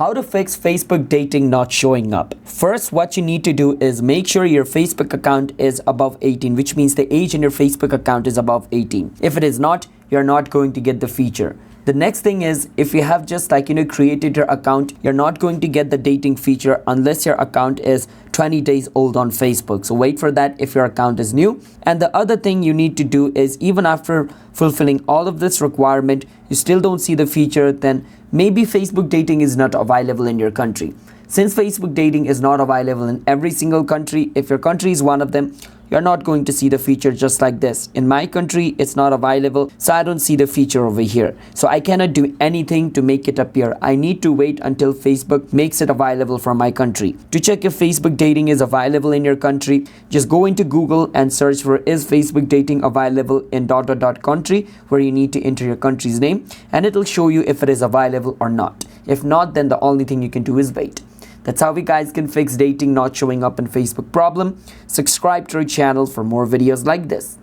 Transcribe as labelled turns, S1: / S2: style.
S1: How to fix Facebook dating not showing up. First, what you need to do is make sure your Facebook account is above 18, which means the age in your Facebook account is above 18. If it is not, you're not going to get the feature. The next thing is, if you have just created your account, you're not going to get the dating feature unless your account is 20 days old on Facebook. So wait for that if your account is new. And the other thing you need to do is, even after fulfilling all of this requirement, you still don't see the feature, then maybe Facebook dating is not available in your country. Since Facebook dating is not available in every single country, if your country is one of them, you're not going to see the feature just like this. In my country, it's not available, so I don't see the feature over here. So I cannot do anything to make it appear. I need to wait until Facebook makes it available for my country. To check if Facebook dating is available in your country, just go into Google and search for is Facebook dating available in ... country, where you need to enter your country's name, and it'll show you if it is available or not. If not, then the only thing you can do is wait. That's how we guys can fix dating not showing up in Facebook problem. Subscribe to our channel for more videos like this.